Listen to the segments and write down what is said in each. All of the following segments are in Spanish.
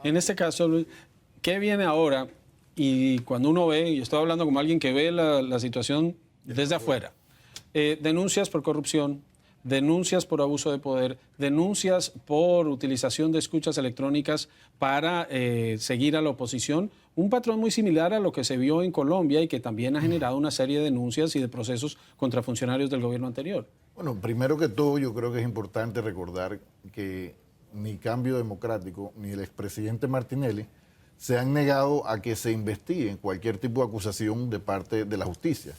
En este caso, Luis, ¿qué viene ahora? Y cuando uno ve, y estoy hablando como alguien que ve la situación desde afuera, denuncias por corrupción, denuncias por abuso de poder, denuncias por utilización de escuchas electrónicas para seguir a la oposición, un patrón muy similar a lo que se vio en Colombia y que también ha generado una serie de denuncias y de procesos contra funcionarios del gobierno anterior. Bueno, primero que todo, yo creo que es importante recordar que ni Cambio Democrático ni el expresidente Martinelli se han negado a que se investigue cualquier tipo de acusación de parte de la justicia.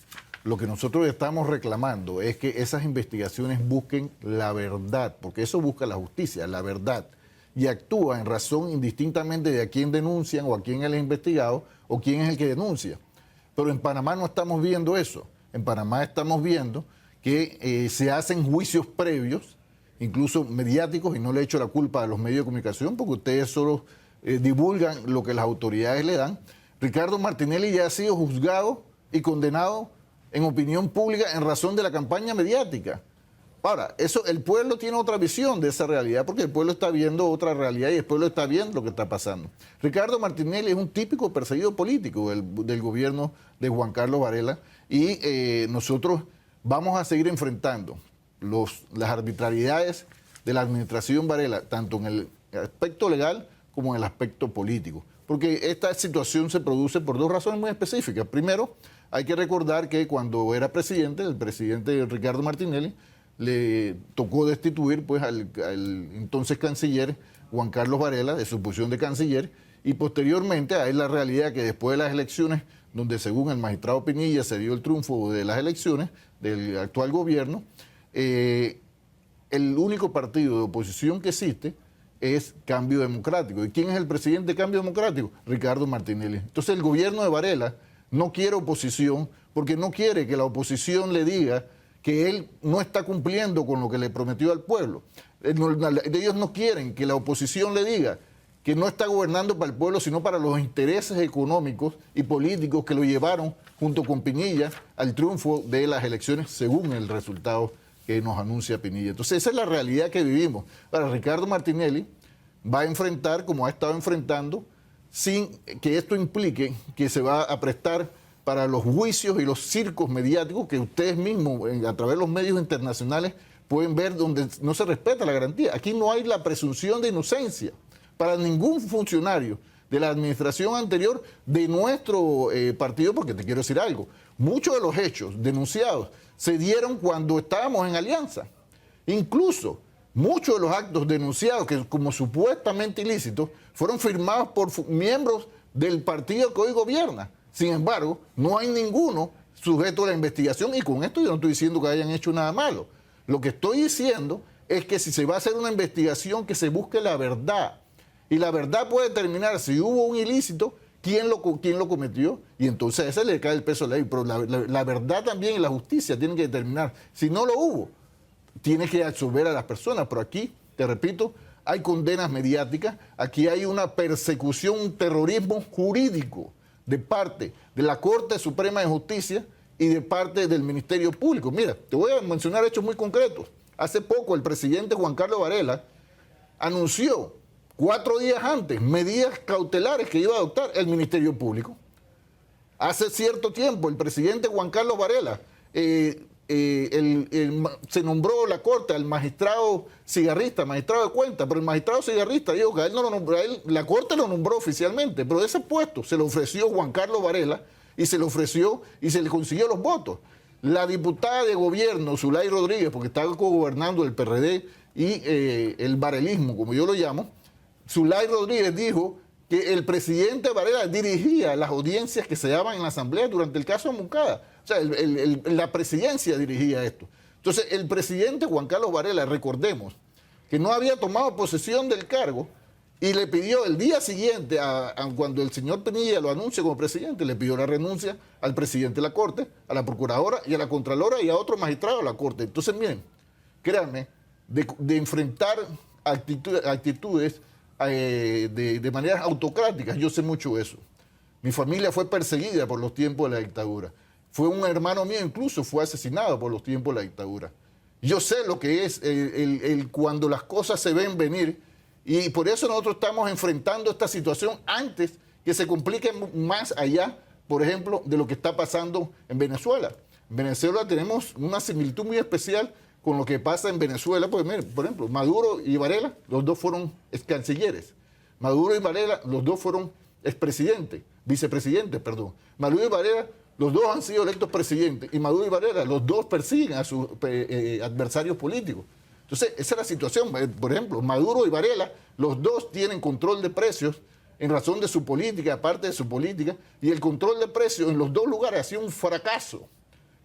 Lo que nosotros estamos reclamando es que esas investigaciones busquen la verdad, porque eso busca la justicia, la verdad, y actúa en razón indistintamente de a quién denuncian o a quién es el investigado o quién es el que denuncia. Pero en Panamá no estamos viendo eso. En Panamá estamos viendo que se hacen juicios previos, incluso mediáticos, y no le echo la culpa a los medios de comunicación, porque ustedes solo divulgan lo que las autoridades le dan. Ricardo Martinelli ya ha sido juzgado y condenado en opinión pública en razón de la campaña mediática. Ahora, eso, el pueblo tiene otra visión de esa realidad, porque el pueblo está viendo otra realidad y el pueblo está viendo lo que está pasando. Ricardo Martinelli es un típico perseguido político del gobierno de Juan Carlos Varela, y nosotros vamos a seguir enfrentando las arbitrariedades de la administración Varela, tanto en el aspecto legal como en el aspecto político. Porque esta situación se produce por dos razones muy específicas. Primero, hay que recordar que cuando era presidente, el presidente Ricardo Martinelli, le tocó destituir pues, al entonces canciller Juan Carlos Varela de su posición de canciller, y posteriormente hay la realidad que después de las elecciones, donde según el magistrado Pinilla se dio el triunfo de las elecciones del actual gobierno, el único partido de oposición que existe es Cambio Democrático. ¿Y quién es el presidente de Cambio Democrático? Ricardo Martinelli. Entonces el gobierno de Varela no quiere oposición porque no quiere que la oposición le diga que él no está cumpliendo con lo que le prometió al pueblo. Ellos no quieren que la oposición le diga que no está gobernando para el pueblo, sino para los intereses económicos y políticos que lo llevaron, junto con Pinilla, al triunfo de las elecciones, según el resultado que nos anuncia Pinilla. Entonces, esa es la realidad que vivimos. Ahora, Ricardo Martinelli va a enfrentar, como ha estado enfrentando, sin que esto implique que se va a prestar para los juicios y los circos mediáticos que ustedes mismos, a través de los medios internacionales, pueden ver donde no se respeta la garantía. Aquí no hay la presunción de inocencia para ningún funcionario de la administración anterior de nuestro partido, porque te quiero decir algo, muchos de los hechos denunciados se dieron cuando estábamos en alianza. Incluso muchos de los actos denunciados, que como supuestamente ilícitos, fueron firmados por miembros del partido que hoy gobierna. Sin embargo, no hay ninguno sujeto a la investigación, y con esto yo no estoy diciendo que hayan hecho nada malo. Lo que estoy diciendo es que si se va a hacer una investigación, que se busque la verdad. Y la verdad puede determinar si hubo un ilícito, quién lo cometió, y entonces a ese le cae el peso de la ley. Pero la verdad también y la justicia tienen que determinar. Si no lo hubo, tiene que absolver a las personas. Pero aquí, te repito, hay condenas mediáticas, aquí hay una persecución, un terrorismo jurídico de parte de la Corte Suprema de Justicia y de parte del Ministerio Público. Mira, te voy a mencionar hechos muy concretos. Hace poco el presidente Juan Carlos Varela anunció 4 días antes medidas cautelares que iba a adoptar el Ministerio Público. Hace cierto tiempo el presidente Juan Carlos Varela se nombró la Corte al magistrado cigarrista, magistrado de cuentas, pero el magistrado cigarrista dijo que a él no lo nombró, la Corte lo nombró oficialmente, pero ese puesto se lo ofreció Juan Carlos Varela y se le ofreció y se le consiguió los votos. La diputada de gobierno, Zulay Rodríguez, porque estaba gobernando el PRD y el varelismo, como yo lo llamo, Zulay Rodríguez dijo que el presidente Varela dirigía las audiencias que se daban en la Asamblea durante el caso de Moncada. O sea, la presidencia dirigía esto. Entonces, el presidente Juan Carlos Varela, recordemos, que no había tomado posesión del cargo y le pidió el día siguiente, cuando el señor Pinilla lo anuncia como presidente, le pidió la renuncia al presidente de la Corte, a la procuradora y a la contralora y a otro magistrado de la Corte. Entonces, miren, créanme, de enfrentar actitudes de maneras autocráticas, yo sé mucho eso. Mi familia fue perseguida por los tiempos de la dictadura. Fue un hermano mío, incluso fue asesinado por los tiempos de la dictadura. Yo sé lo que es cuando las cosas se ven venir Y por eso nosotros estamos enfrentando esta situación antes que se complique más allá, por ejemplo, de lo que está pasando en Venezuela. En Venezuela tenemos una similitud muy especial con lo que pasa en Venezuela. Pues, mire, por ejemplo, Maduro y Varela, los dos fueron cancilleres. Maduro y Varela, los dos fueron vicepresidentes, perdón. Maduro y Varela, los dos han sido electos presidentes. Y Maduro y Varela, los dos persiguen a sus adversarios políticos. Entonces, esa es la situación. Por ejemplo, Maduro y Varela, los dos tienen control de precios en razón de su política, aparte de su política, y el control de precios en los dos lugares ha sido un fracaso.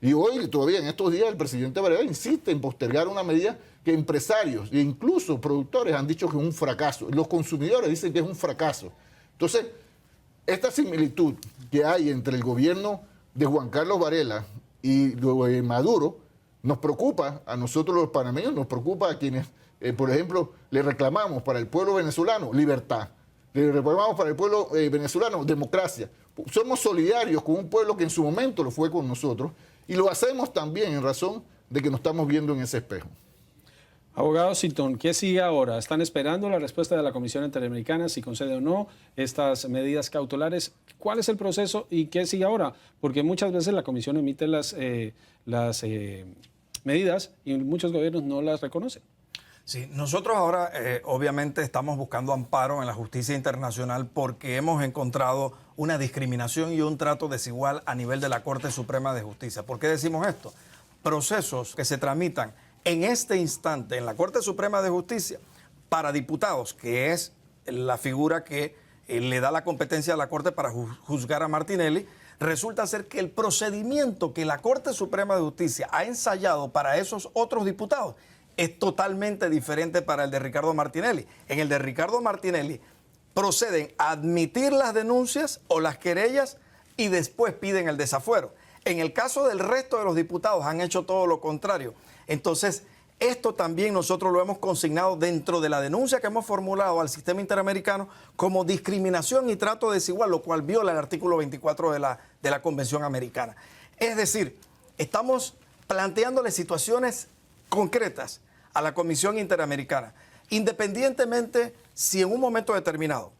Y hoy, todavía en estos días, el presidente Varela insiste en postergar una medida que empresarios e incluso productores han dicho que es un fracaso. Los consumidores dicen que es un fracaso. Entonces, esta similitud que hay entre el gobierno de Juan Carlos Varela y de Maduro nos preocupa a nosotros los panameños, nos preocupa a quienes, por ejemplo, le reclamamos para el pueblo venezolano libertad, le reclamamos para el pueblo venezolano democracia. Somos solidarios con un pueblo que en su momento lo fue con nosotros y lo hacemos también en razón de que nos estamos viendo en ese espejo. Abogado Sintón, ¿qué sigue ahora? ¿Están esperando la respuesta de la Comisión Interamericana, si concede o no estas medidas cautelares? ¿Cuál es el proceso y qué sigue ahora? Porque muchas veces la Comisión emite las medidas y muchos gobiernos no las reconocen. Sí, nosotros ahora obviamente estamos buscando amparo en la justicia internacional porque hemos encontrado una discriminación y un trato desigual a nivel de la Corte Suprema de Justicia. ¿Por qué decimos esto? Procesos que se tramitan en este instante en la Corte Suprema de Justicia para diputados, que es la figura que le da la competencia a la Corte para juzgar a Martinelli, resulta ser que el procedimiento que la Corte Suprema de Justicia ha ensayado para esos otros diputados es totalmente diferente para el de Ricardo Martinelli. En el de Ricardo Martinelli proceden a admitir las denuncias o las querellas y después piden el desafuero. En el caso del resto de los diputados han hecho todo lo contrario. Entonces, esto también nosotros lo hemos consignado dentro de la denuncia que hemos formulado al sistema interamericano como discriminación y trato desigual, lo cual viola el artículo 24 de la Convención Americana. Es decir, estamos planteándole situaciones concretas a la Comisión Interamericana, independientemente si en un momento determinado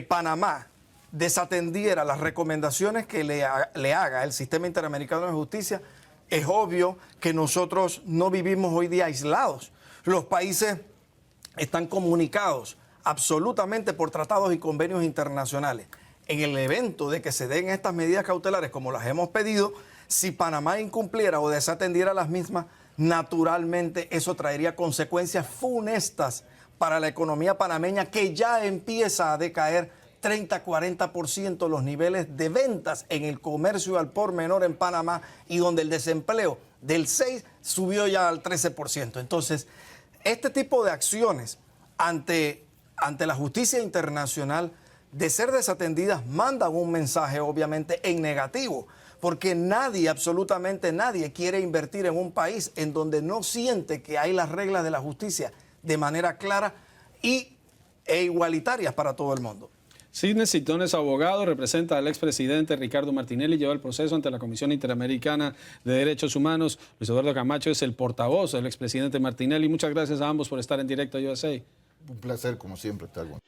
Panamá desatendiera las recomendaciones que le haga el sistema interamericano de justicia. Es obvio que nosotros no vivimos hoy día aislados. Los países están comunicados absolutamente por tratados y convenios internacionales. En el evento de que se den estas medidas cautelares como las hemos pedido, si Panamá incumpliera o desatendiera las mismas, naturalmente eso traería consecuencias funestas para la economía panameña, que ya empieza a decaer 30-40% los niveles de ventas en el comercio al por menor en Panamá, y donde el desempleo del 6% subió ya al 13%. Entonces, este tipo de acciones ante la justicia internacional, de ser desatendidas, mandan un mensaje obviamente en negativo, porque nadie, absolutamente nadie, quiere invertir en un país en donde no siente que hay las reglas de la justicia de manera clara e igualitarias para todo el mundo. Sidney Sintón es abogado, representa al expresidente Ricardo Martinelli, lleva el proceso ante la Comisión Interamericana de Derechos Humanos. Luis Eduardo Camacho es el portavoz del expresidente Martinelli. Muchas gracias a ambos por estar en Directo USA. Un placer, como siempre, estar con